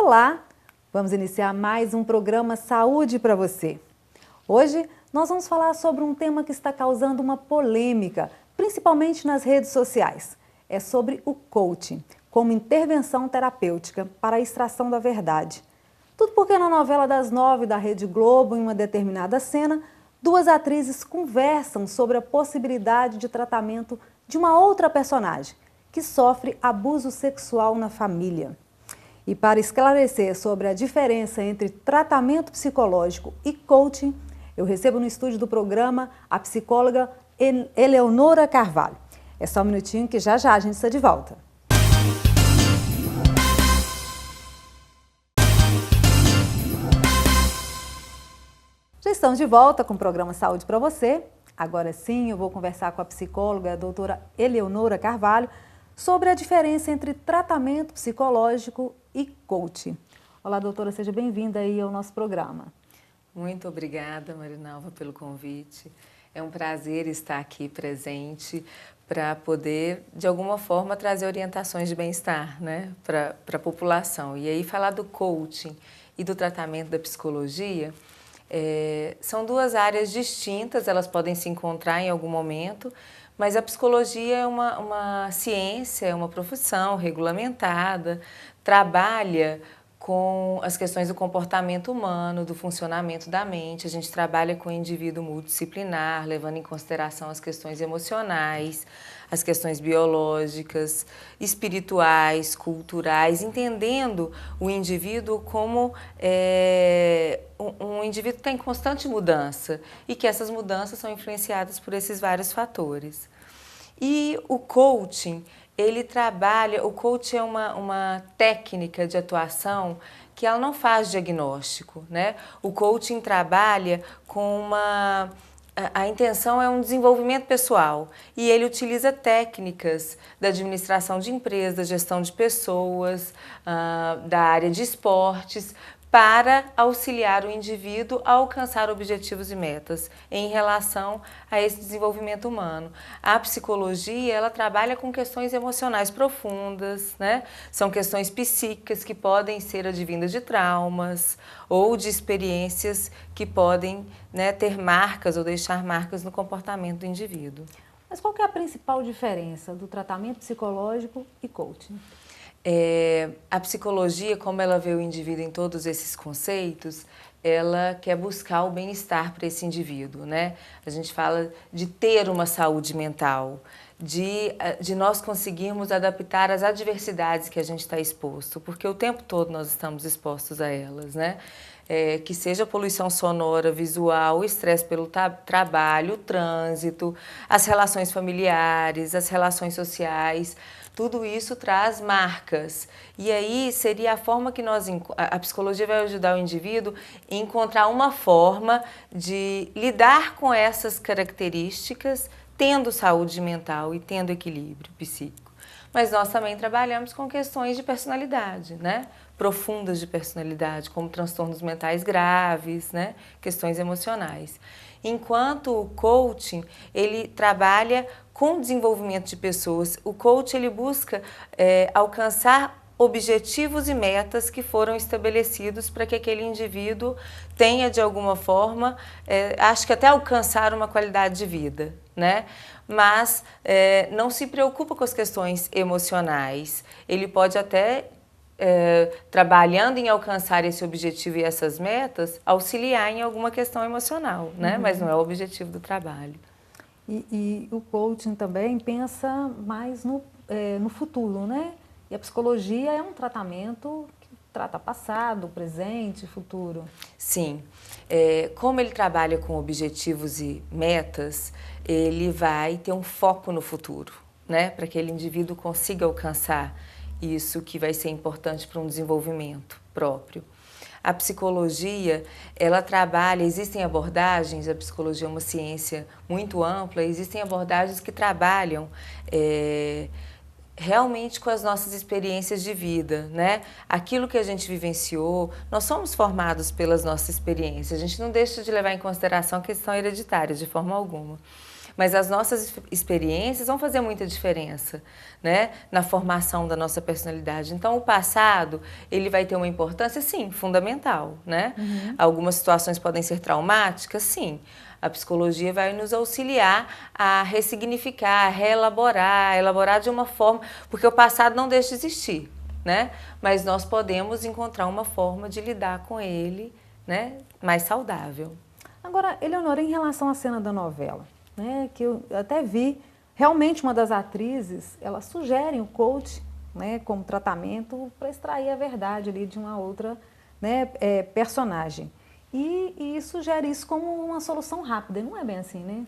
Olá! Vamos iniciar mais um programa Saúde para você. Hoje nós vamos falar sobre um tema que está causando uma polêmica, principalmente nas redes sociais. É sobre o coaching, como intervenção terapêutica para a extração da verdade. Tudo porque na novela das 9 da Rede Globo, em uma determinada cena, duas atrizes conversam sobre a possibilidade de tratamento de uma outra personagem, que sofre abuso sexual na família. E para esclarecer sobre a diferença entre tratamento psicológico e coaching, eu recebo no estúdio do programa a psicóloga Eleonora Carvalho. É só um minutinho que já a gente está de volta. Já estamos de volta com o programa Saúde para você. Agora sim, eu vou conversar com a psicóloga, a doutora Eleonora Carvalho, sobre a diferença entre tratamento psicológico e coaching. Olá, doutora, seja bem-vinda aí ao nosso programa. Muito obrigada, Marinalva, pelo convite. É um prazer estar aqui presente para poder, de alguma forma, trazer orientações de bem-estar, né, para a população. E aí falar do coaching e do tratamento da psicologia são duas áreas distintas, elas podem se encontrar em algum momento, mas a psicologia é uma ciência, é uma profissão regulamentada, trabalha com as questões do comportamento humano, do funcionamento da mente. A gente trabalha com o indivíduo multidisciplinar, levando em consideração as questões emocionais, as questões biológicas, espirituais, culturais, entendendo o indivíduo como um indivíduo que está em constante mudança e que essas mudanças são influenciadas por esses vários fatores. E o coaching, o coaching é uma técnica de atuação que ela não faz diagnóstico, né? O coaching trabalha com a intenção é um desenvolvimento pessoal e ele utiliza técnicas da administração de empresas, gestão de pessoas, da área de esportes, para auxiliar o indivíduo a alcançar objetivos e metas em relação a esse desenvolvimento humano. A psicologia, ela trabalha com questões emocionais profundas, né? São questões psíquicas que podem ser advindas de traumas ou de experiências que podem, né, ter marcas ou deixar marcas no comportamento do indivíduo. Mas qual que é a principal diferença do tratamento psicológico e coaching? A psicologia, como ela vê o indivíduo em todos esses conceitos, ela quer buscar o bem-estar para esse indivíduo, né? A gente fala de ter uma saúde mental, de nós conseguirmos adaptar as adversidades que a gente está exposto, porque o tempo todo nós estamos expostos a elas, né? Que seja poluição sonora, visual, o estresse pelo trabalho, o trânsito, as relações familiares, as relações sociais. Tudo isso traz marcas. E aí seria a forma que a psicologia vai ajudar o indivíduo a encontrar uma forma de lidar com essas características, tendo saúde mental e tendo equilíbrio psíquico. Mas nós também trabalhamos com questões de personalidade, né? Profundas de personalidade, como transtornos mentais graves, né? Questões emocionais. Enquanto o coaching, ele trabalha com desenvolvimento de pessoas. O coach, ele busca alcançar objetivos e metas que foram estabelecidos para que aquele indivíduo tenha, de alguma forma, acho que até alcançar uma qualidade de vida, né? Mas não se preocupa com as questões emocionais. Ele pode até, trabalhando em alcançar esse objetivo e essas metas, auxiliar em alguma questão emocional, né? Uhum. Mas não é o objetivo do trabalho. E o coaching também pensa mais no futuro, né? E a psicologia é um tratamento que trata passado, presente, futuro. Sim. Como ele trabalha com objetivos e metas, ele vai ter um foco no futuro, né? Para que aquele indivíduo consiga alcançar isso que vai ser importante para um desenvolvimento próprio. A psicologia, ela trabalha, existem abordagens, a psicologia é uma ciência muito ampla, existem abordagens que trabalham realmente com as nossas experiências de vida, né? Aquilo que a gente vivenciou, nós somos formados pelas nossas experiências, a gente não deixa de levar em consideração a questão hereditária de forma alguma. mas as nossas experiências vão fazer muita diferença, né, na formação da nossa personalidade. Então, o passado, ele vai ter uma importância, sim, fundamental, né? Algumas situações podem ser traumáticas, sim. A psicologia vai nos auxiliar a ressignificar, a reelaborar, elaborar de uma forma, porque o passado não deixa de existir, né? Mas nós podemos encontrar uma forma de lidar com ele, né, mais saudável. Agora, Eleonora, em relação à cena da novela, né, que eu até vi, realmente uma das atrizes, elas sugerem o coach, né, como tratamento para extrair a verdade ali de uma outra, né, personagem. E sugere isso como uma solução rápida, não é bem assim, né?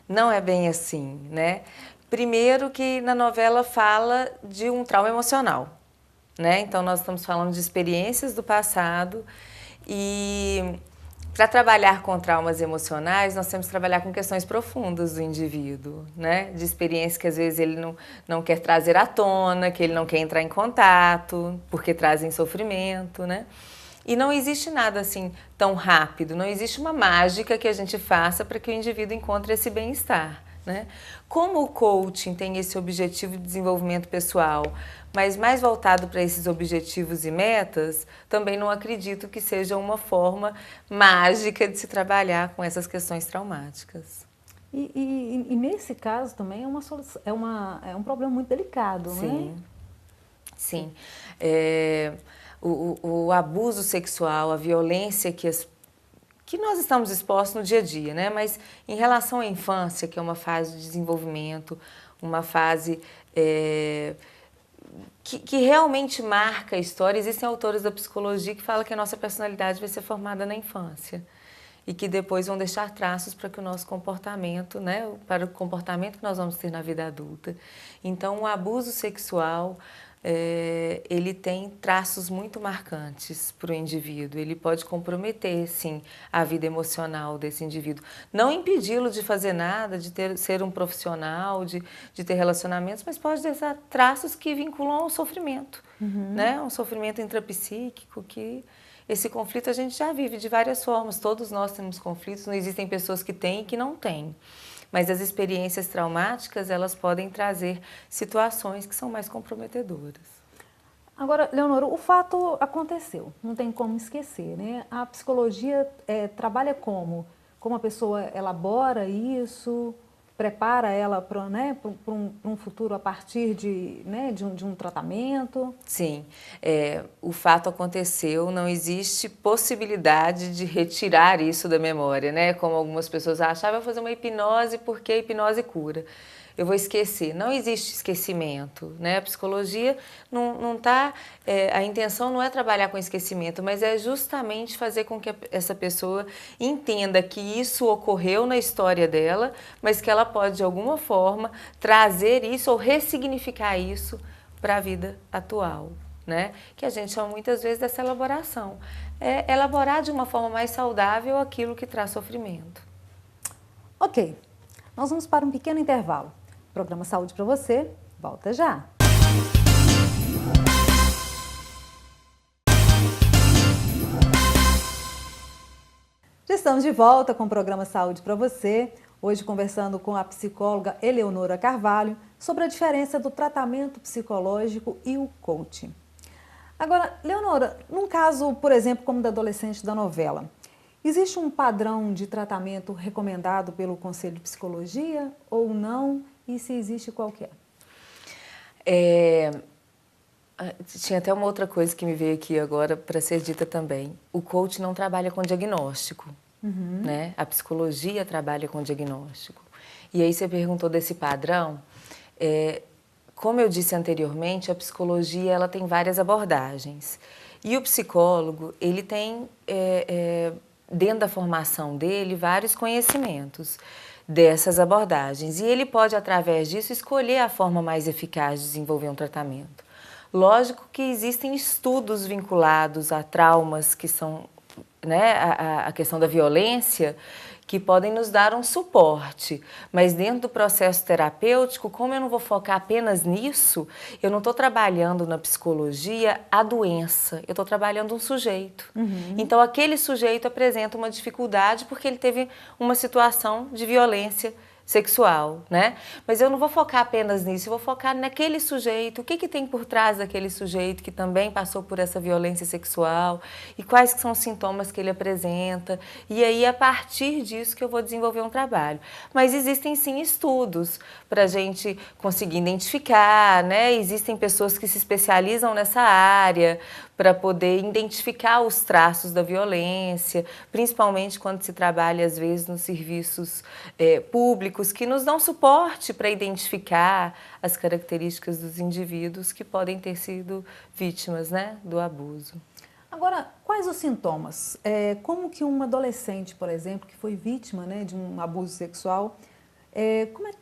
Não é bem assim, né? Primeiro que na novela fala de um trauma emocional, né? Então nós estamos falando de experiências do passado e para trabalhar com traumas emocionais, nós temos que trabalhar com questões profundas do indivíduo, né? De experiências que às vezes ele não quer trazer à tona, que ele não quer entrar em contato, porque trazem sofrimento, né? E não existe nada assim tão rápido, não existe uma mágica que a gente faça para que o indivíduo encontre esse bem-estar, né? Como o coaching tem esse objetivo de desenvolvimento pessoal, mas mais voltado para esses objetivos e metas, também não acredito que seja uma forma mágica de se trabalhar com essas questões traumáticas. E nesse caso também é um problema muito delicado, Sim, né? sim. O abuso sexual, a violência que nós estamos expostos no dia a dia, né? Mas em relação à infância, que é uma fase de desenvolvimento, uma fase que realmente marca a história, existem autores da psicologia que falam que a nossa personalidade vai ser formada na infância e que depois vão deixar traços para que o nosso comportamento, né? Para o comportamento que nós vamos ter na vida adulta. Então, o abuso sexual ele tem traços muito marcantes para o indivíduo. Ele pode comprometer, sim, a vida emocional desse indivíduo. Não impedi-lo de fazer nada, de ser um profissional, de ter relacionamentos, mas pode deixar traços que vinculam ao sofrimento, né? Um sofrimento intrapsíquico que... Esse conflito a gente já vive de várias formas, todos nós temos conflitos, não existem pessoas que têm e que não têm. Mas as experiências traumáticas, elas podem trazer situações que são mais comprometedoras. Agora, Leonora, o fato aconteceu, não tem como esquecer, né? A psicologia trabalha como? Como a pessoa elabora isso, prepara ela para, né, um futuro a partir de, né, de um tratamento? Sim, o fato aconteceu, não existe possibilidade de retirar isso da memória, né? Como algumas pessoas acham, vou fazer uma hipnose porque a hipnose cura. Eu vou esquecer. Não existe esquecimento, né? A psicologia não tá... a intenção não é trabalhar com esquecimento, mas é justamente fazer com que essa pessoa entenda que isso ocorreu na história dela, mas que ela pode, de alguma forma, trazer isso ou ressignificar isso para a vida atual, né? Que a gente chama muitas vezes dessa elaboração. É elaborar de uma forma mais saudável aquilo que traz sofrimento. Ok, nós vamos para um pequeno intervalo. Programa Saúde para você, volta já! Já estamos de volta com o programa Saúde para você, hoje conversando com a psicóloga Eleonora Carvalho sobre a diferença do tratamento psicológico e o coaching. Agora, Leonora, num caso, por exemplo, como da adolescente da novela, existe um padrão de tratamento recomendado pelo Conselho de Psicologia ou não? E se existe, qual que é? Tinha até uma outra coisa que me veio aqui agora para ser dita também. O coach não trabalha com diagnóstico, né? A psicologia trabalha com diagnóstico. E aí você perguntou desse padrão. Como eu disse anteriormente, a psicologia ela tem várias abordagens. E o psicólogo, ele tem, dentro da formação dele, vários conhecimentos dessas abordagens. E ele pode, através disso, escolher a forma mais eficaz de desenvolver um tratamento. Lógico que existem estudos vinculados a traumas que são, né, a questão da violência, que podem nos dar um suporte, mas dentro do processo terapêutico, como eu não vou focar apenas nisso, eu não estou trabalhando na psicologia a doença, eu estou trabalhando um sujeito. Então, aquele sujeito apresenta uma dificuldade porque ele teve uma situação de violência sexual, né? Mas eu não vou focar apenas nisso, eu vou focar naquele sujeito, o que tem por trás daquele sujeito que também passou por essa violência sexual e quais que são os sintomas que ele apresenta. E aí, a partir disso que eu vou desenvolver um trabalho. Mas existem sim estudos para a gente conseguir identificar, né? Existem pessoas que se especializam nessa área para poder identificar os traços da violência, principalmente quando se trabalha, às vezes, nos serviços públicos, que nos dão suporte para identificar as características dos indivíduos que podem ter sido vítimas, né, do abuso. Agora, quais os sintomas? Como que uma adolescente, por exemplo, que foi vítima, né, de um abuso sexual,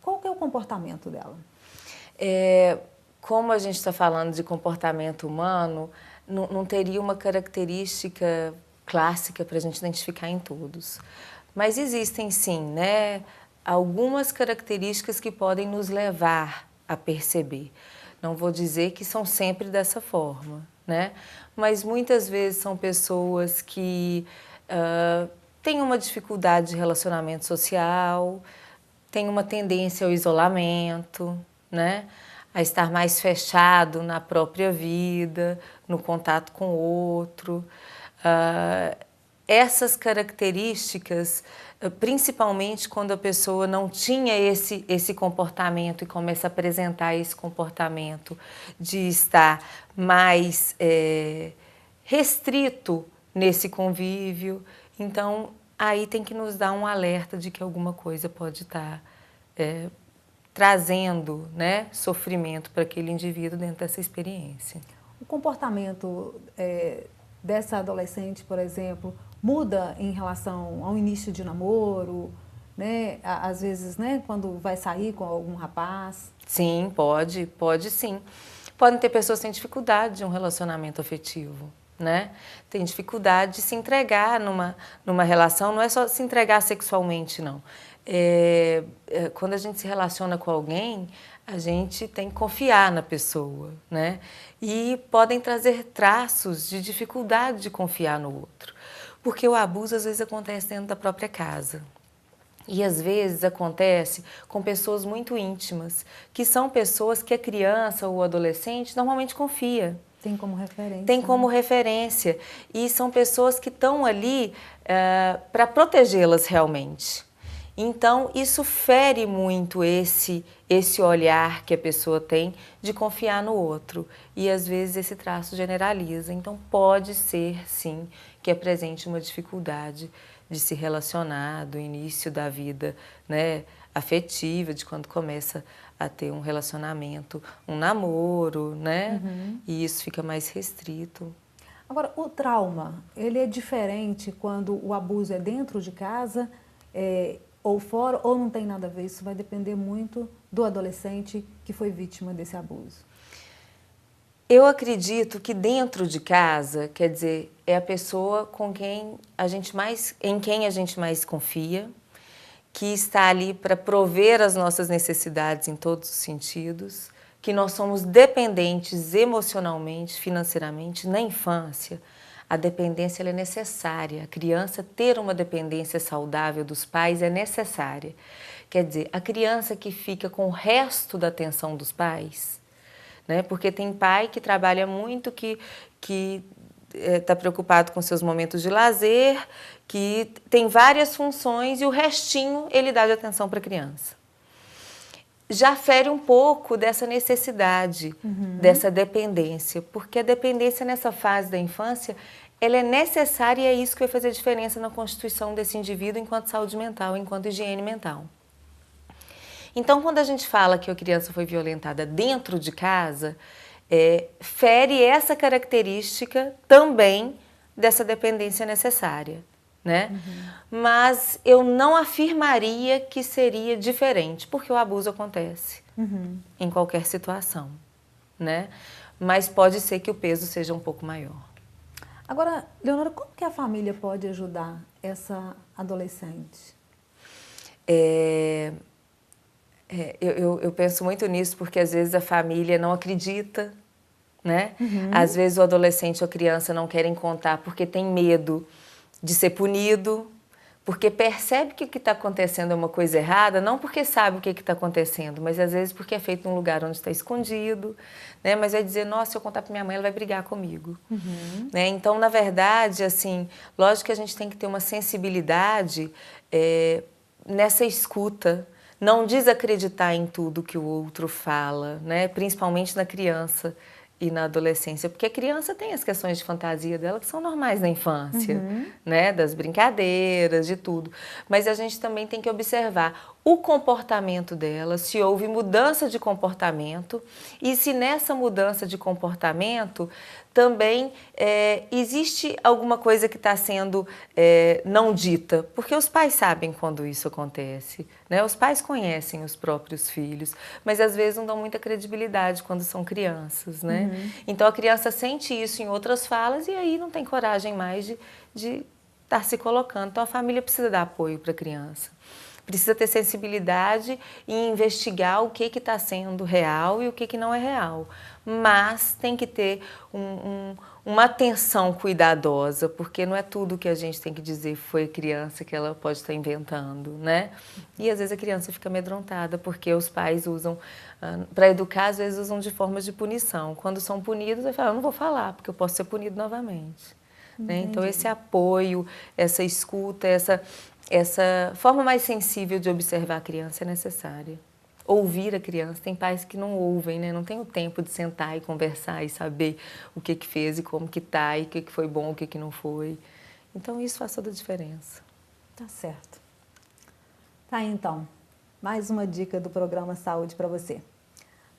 qual que é o comportamento dela? Como a gente está falando de comportamento humano, não teria uma característica clássica para a gente identificar em todos. Mas existem sim, né, algumas características que podem nos levar a perceber. Não vou dizer que são sempre dessa forma, né? Mas muitas vezes são pessoas que têm uma dificuldade de relacionamento social, têm uma tendência ao isolamento, né? A estar mais fechado na própria vida, no contato com o outro. Essas características, principalmente quando a pessoa não tinha esse comportamento e começa a apresentar esse comportamento de estar mais restrito nesse convívio, então aí tem que nos dar um alerta de que alguma coisa pode estar trazendo, né, sofrimento para aquele indivíduo dentro dessa experiência. O comportamento dessa adolescente, por exemplo, muda em relação ao início de namoro, né? Às vezes, né, quando vai sair com algum rapaz? Sim, pode sim. Podem ter pessoas que têm dificuldade de um relacionamento afetivo, né? Tem dificuldade de se entregar numa relação, não é só se entregar sexualmente, não. Quando a gente se relaciona com alguém, a gente tem que confiar na pessoa, né? E podem trazer traços de dificuldade de confiar no outro. Porque o abuso às vezes acontece dentro da própria casa. E às vezes acontece com pessoas muito íntimas, que são pessoas que a criança ou o adolescente normalmente confia. Tem como referência. Tem como referência. E são pessoas que estão ali para protegê-las realmente. Então, isso fere muito esse olhar que a pessoa tem de confiar no outro. E, às vezes, esse traço generaliza. Então, pode ser, sim, que apresente uma dificuldade de se relacionar do início da vida, né, afetiva, de quando começa a ter um relacionamento, um namoro, né? Uhum. E isso fica mais restrito. Agora, o trauma, ele é diferente quando o abuso é dentro de casa, ou fora, ou não tem nada a ver? Isso vai depender muito do adolescente que foi vítima desse abuso. Eu acredito que dentro de casa, quer dizer, é a pessoa em quem a gente mais confia, que está ali para prover as nossas necessidades em todos os sentidos, que nós somos dependentes emocionalmente, financeiramente na infância. A dependência ela é necessária. A criança ter uma dependência saudável dos pais é necessária. Quer dizer, a criança que fica com o resto da atenção dos pais, né? Porque tem pai que trabalha muito, que está preocupado com seus momentos de lazer, que tem várias funções e o restinho ele dá de atenção para a criança. Já fere um pouco dessa necessidade, dessa dependência, porque a dependência nessa fase da infância, ela é necessária e é isso que vai fazer a diferença na constituição desse indivíduo enquanto saúde mental, enquanto higiene mental. Então, quando a gente fala que a criança foi violentada dentro de casa, fere essa característica também dessa dependência necessária, né? Mas eu não afirmaria que seria diferente, porque o abuso acontece em qualquer situação, né? Mas pode ser que o peso seja um pouco maior. Agora, Leonora, como que a família pode ajudar essa adolescente? Eu penso muito nisso porque às vezes a família não acredita, né? Às vezes o adolescente ou a criança não querem contar porque tem medo de ser punido, porque percebe que o que está acontecendo é uma coisa errada, não porque sabe o que está acontecendo, mas às vezes porque é feito num lugar onde está escondido, né? Mas vai dizer, nossa, se eu contar para minha mãe, ela vai brigar comigo. Né? Então, na verdade, assim, lógico que a gente tem que ter uma sensibilidade nessa escuta, não desacreditar em tudo que o outro fala, né? Principalmente na criança e na adolescência, porque a criança tem as questões de fantasia dela que são normais na infância, né? Das brincadeiras, de tudo. Mas a gente também tem que observar o comportamento dela, se houve mudança de comportamento e se nessa mudança de comportamento também existe alguma coisa que está sendo não dita, porque os pais sabem quando isso acontece, né? Os pais conhecem os próprios filhos, mas às vezes não dão muita credibilidade quando são crianças, né? Então a criança sente isso em outras falas e aí não tem coragem mais de estar se colocando. Então a família precisa dar apoio para a criança. Precisa ter sensibilidade e investigar o que está sendo real e o que não é real. Mas tem que ter uma atenção cuidadosa, porque não é tudo que a gente tem que dizer foi criança que ela pode estar inventando, né? E às vezes a criança fica amedrontada, porque os pais usam, para educar, às vezes usam de formas de punição. Quando são punidos, vai falar, eu não vou falar, porque eu posso ser punido novamente. Né? Então esse apoio, essa escuta, essa forma mais sensível de observar a criança é necessária. Ouvir a criança, tem pais que não ouvem, né? Não tem o tempo de sentar e conversar e saber o que fez e como que tá, e o que foi bom, o que não foi. Então isso faz toda a diferença. Tá certo. Tá aí, então, mais uma dica do programa Saúde para você.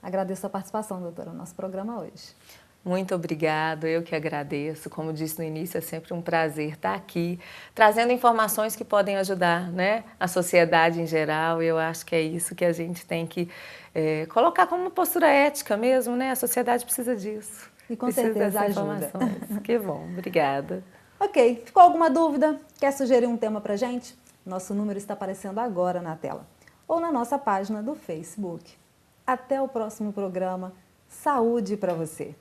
Agradeço a participação, doutora, no nosso programa hoje. Muito obrigada, eu que agradeço. Como disse no início, é sempre um prazer estar aqui, trazendo informações que podem ajudar, né, a sociedade em geral. Eu acho que é isso que a gente tem que colocar como uma postura ética mesmo, né? A sociedade precisa disso. E com certeza ajuda. Que bom, obrigada. Ok, ficou alguma dúvida? Quer sugerir um tema pra gente? Nosso número está aparecendo agora na tela ou na nossa página do Facebook. Até o próximo programa. Saúde para você!